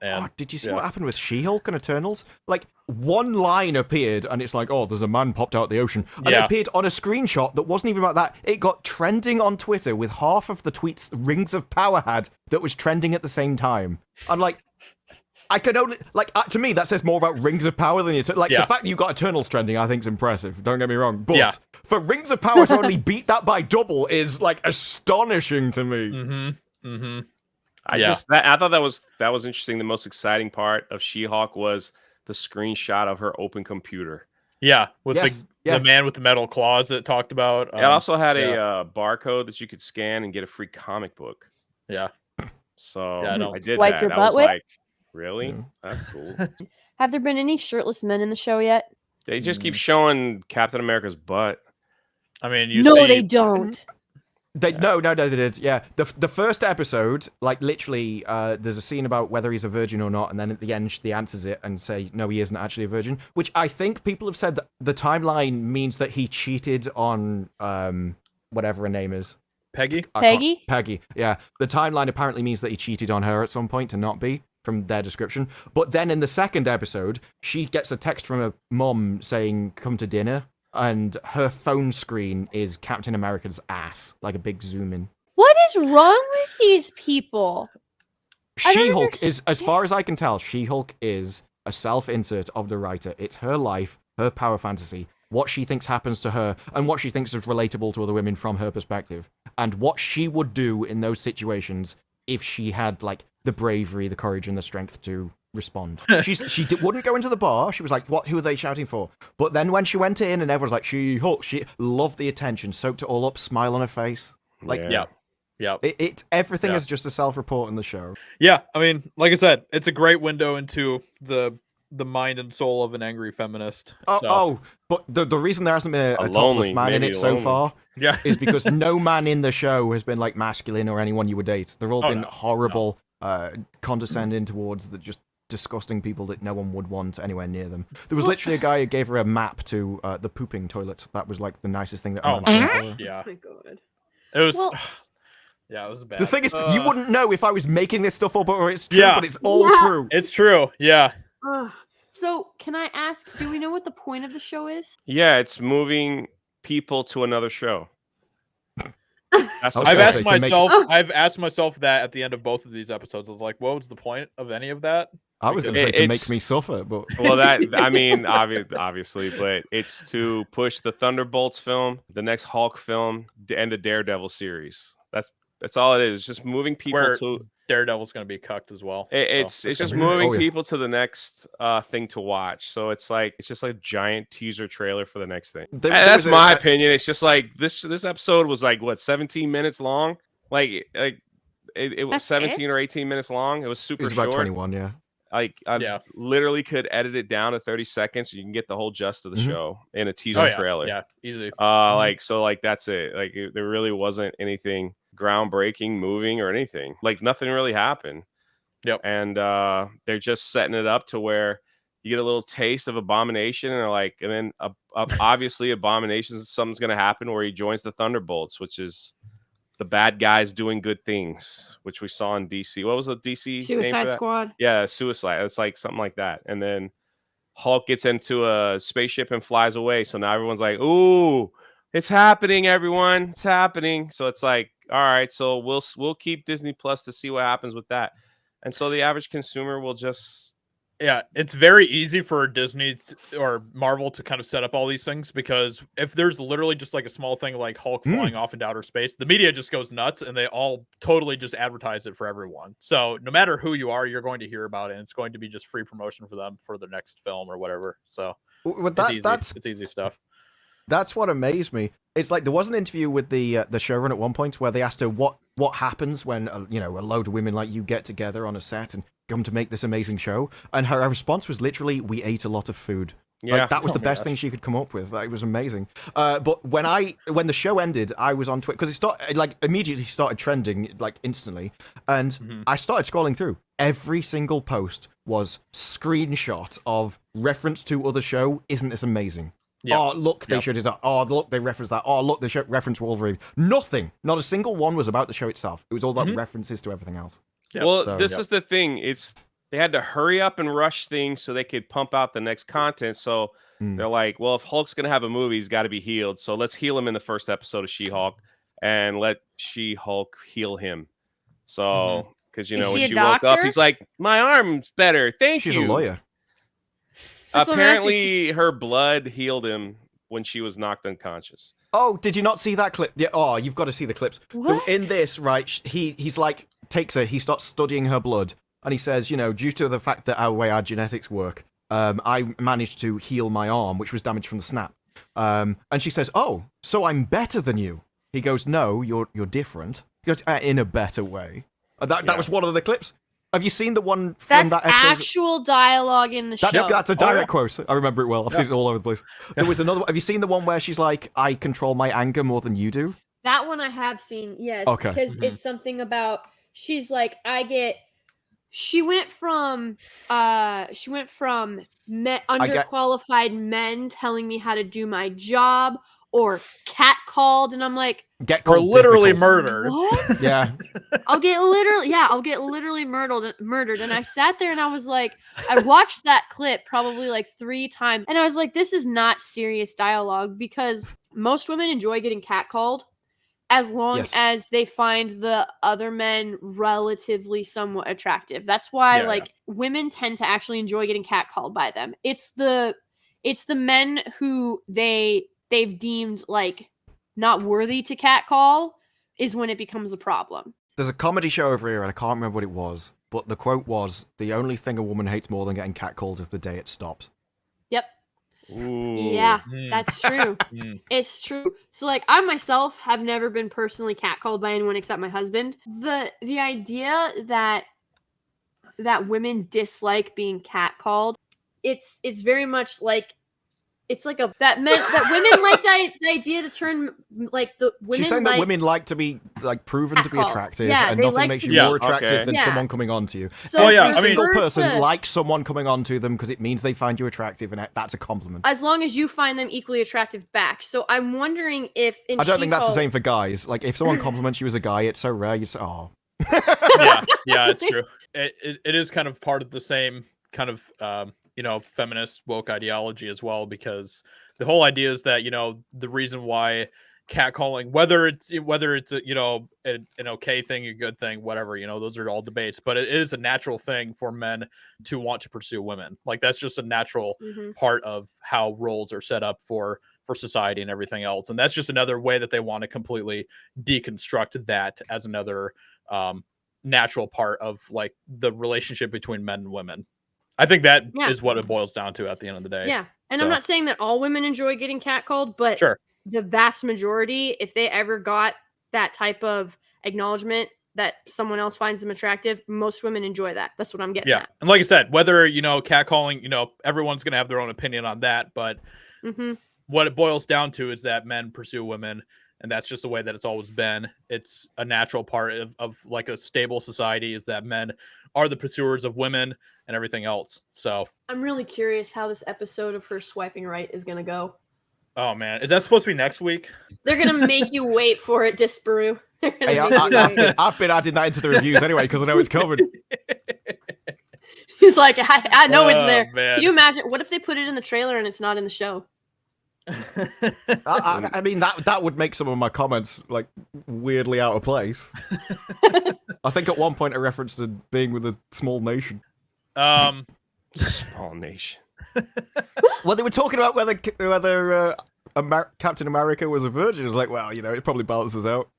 And did you see what happened with She-Hulk and Eternals? Like, one line appeared, and it's like, oh, there's a man popped out the ocean. And it appeared on a screenshot that wasn't even about that. It got trending on Twitter with half of the tweets Rings of Power had that was trending at the same time. I'm like, I can only... Like, to me, that says more about Rings of Power than... the fact that you got Eternals trending, I think, is impressive. Don't get me wrong. But for Rings of Power to only beat that by double is, like, astonishing to me. I thought that was interesting. The most exciting part of She-Hulk was the screenshot of her open computer. Yeah, with the man with the metal claws that talked about. It also had a barcode that you could scan and get a free comic book. Yeah. So I did Wipe that. your I butt was with? like, really? That's cool. Have there been any shirtless men in the show yet? They just keep showing Captain America's butt. I mean, they don't. No, they did. Yeah, the first episode, like literally, there's a scene about whether he's a virgin or not, and then at the end, she answers it and say, no, he isn't actually a virgin. Which I think people have said that the timeline means that he cheated on whatever her name is. Peggy. Peggy. Yeah, the timeline apparently means that he cheated on her at some point to not be, from their description. But then in the second episode, she gets a text from her mom saying, "Come to dinner." And her phone screen is Captain America's ass, like a big zoom in. What is wrong with these people? She-Hulk is, as far as I can tell, She-Hulk is a self-insert of the writer. It's her life, her power fantasy, what she thinks happens to her, and what she thinks is relatable to other women from her perspective. And what she would do in those situations if she had, like, the bravery, the courage, and the strength to respond. She wouldn't go into the bar. She was like, "What? Who are they shouting for?" But then when she went in and everyone's like, "She-Hulk," she loved the attention, soaked it all up, smile on her face. Like, everything is just a self-report in the show. Yeah, I mean, like I said, it's a great window into the mind and soul of an angry feminist. But the reason there hasn't been a topless man in it so far is because no man in the show has been like masculine or anyone you would date. They've all been horrible, condescending towards the just disgusting people that no one would want anywhere near them. There was literally a guy who gave her a map to the pooping toilet. That was like the nicest thing that anyone done for her. Yeah. Oh my God. It was... yeah, it was bad. The thing is, you wouldn't know if I was making this stuff up or it's true, but it's all true. It's true, yeah. So, can I ask, do we know what the point of the show is? Yeah, it's moving people to another show. I've asked myself that at the end of both of these episodes. I was like, what was the point of any of that? I was going to say to make me suffer, but I mean, obviously, but it's to push the Thunderbolts film, the next Hulk film, and the Daredevil series. That's all it is. It's just moving people to Daredevil's going to be cucked as well. It's just moving people to the next thing to watch. So it's just like a giant teaser trailer for the next thing. That's my opinion. It's just like this episode was like what 17 minutes long. Like it was 17 or 18 minutes long. It was super short. It was about 21, yeah. Like I literally could edit it down to 30 seconds so you can get the whole gist of the show in a teaser trailer. Yeah, easily. Like that's it. Like there really wasn't anything groundbreaking, moving, or anything. Like nothing really happened. Yep. And they're just setting it up to where you get a little taste of Abomination, and then obviously Abomination, something's gonna happen where he joins the Thunderbolts, which is the bad guys doing good things, which we saw in DC. What was the DC Suicide Squad? Yeah, Suicide. It's like something like that. And then Hulk gets into a spaceship and flies away. So now everyone's like, "Ooh, it's happening, everyone! It's happening!" So it's like, all right, so we'll keep Disney Plus to see what happens with that. And so the average consumer will just... Yeah, it's very easy for Disney or Marvel to kind of set up all these things, because if there's literally just like a small thing like Hulk flying off into outer space, the media just goes nuts and they all totally just advertise it for everyone. So no matter who you are, you're going to hear about it, and it's going to be just free promotion for them for their next film or whatever. So it's easy stuff. That's what amazed me. It's like there was an interview with the showrunner at one point where they asked her what happens when a load of women like you get together on a set and come to make this amazing show, and her response was literally, "We ate a lot of food." Yeah, like, that was the best thing she could come up with. Like, it was amazing. But when the show ended, I was on Twitter because it immediately started trending like instantly, and I started scrolling through. Every single post was screenshot of reference to other show. Isn't this amazing? Yep. Oh, look, they showed it. Oh, look, they referenced that. Oh, look, they referenced Wolverine. Nothing. Not a single one was about the show itself. It was all about references to everything else. Yep. Well, this is the thing. It's they had to hurry up and rush things so they could pump out the next content. So they're like, well, if Hulk's gonna have a movie, he's got to be healed. So let's heal him in the first episode of She-Hulk, and let She-Hulk heal him. So because Is when she a she woke up, doctor? he's like, my arm's better. Thank She's you. a lawyer. That's what I'm asking. Apparently, her blood healed him when she was knocked unconscious. Oh, did you not see that clip? Yeah. Oh, you've got to see the clips. What? In this, right? He's like takes her. He starts studying her blood, and he says, due to the fact that our genetics work, I managed to heal my arm, which was damaged from the snap. And she says, "Oh, so I'm better than you." He goes, "No, you're different." He goes, "In a better way." That was one of the clips. Have you seen the one from That's that episode? actual dialogue in the show. That's a direct quote. I remember it well. I've seen it all over the place. There was another one. Have you seen the one where she's like, "I control my anger more than you do"? That one I have seen, yes. Okay. Because it's something about she's like, she went from underqualified men telling me how to do my job, or catcalled, and I'm like, Get Or called literally difficult. murdered. what? Yeah. I'll get literally murdered. And I sat there and I was like, I watched that clip probably like 3 times, and I was like, this is not serious dialogue, because most women enjoy getting catcalled as long Yes. as they find the other men relatively somewhat attractive. That's why Yeah, women tend to actually enjoy getting catcalled by them. It's the men who they've deemed like not worthy to catcall is when it becomes a problem. There's a comedy show over here, and I can't remember what it was, but the quote was, "The only thing a woman hates more than getting catcalled is the day it stops." Yep. Ooh. Yeah, Mm. that's true. Mm. It's true. So like, I myself have never been personally catcalled by anyone except my husband. The idea that women dislike being catcalled, it's very much like, it's like that women like the idea to turn, like, the women. She's saying that women like to be proven to be Catcalled. attractive, Yeah, and they nothing like makes to you be- more attractive okay. than Yeah. someone coming on to you. So Oh, yeah, Every I mean- single for person the- likes someone coming on to them because it means they find you attractive, and that's a compliment. as long as you find them equally attractive back. So I'm wondering if in I don't think that's the She-Hulk- same for guys. Like, if someone compliments you as a guy, it's so rare, you say, "Oh." Yeah, it's true. It is kind of part of the same kind of feminist woke ideology as well, because the whole idea is that the reason why catcalling, whether it's an okay thing, a good thing, whatever, those are all debates, but it is a natural thing for men to want to pursue women. Like, that's just a natural Mhm. part of how roles are set up for society and everything else, and that's just another way that they want to completely deconstruct that as another natural part of like the relationship between men and women. I think that is Yeah. what it boils down to at the end of the day. Yeah. And I'm So- not saying that all women enjoy getting catcalled, but Sure. the vast majority, if they ever got that type of acknowledgement that someone else finds them attractive, most women enjoy that. That's what I'm getting Yeah. at. And like I said, whether, catcalling, everyone's going to have their own opinion on that. But Mm-hmm. what it boils down to is that men pursue women. And that's just the way that it's always been. It's a natural part of like a stable society, is that men are the pursuers of women and everything else. So, I'm really curious how this episode of her swiping right is going to go. oh man, is that supposed to be next week? They're going to make you wait for it, Disparu. They're gonna Hey, make you wait. I've been adding that into the reviews anyway because I know it's coming. He's like, I know it's there. Man. Can you imagine? What if they put it in the trailer and it's not in the show? I mean, that would make some of my comments like weirdly out of place. I think at one point I referenced to being with a small nation. Small nation. Well, they were talking about whether Captain America was a virgin. I was like, well, it probably balances out.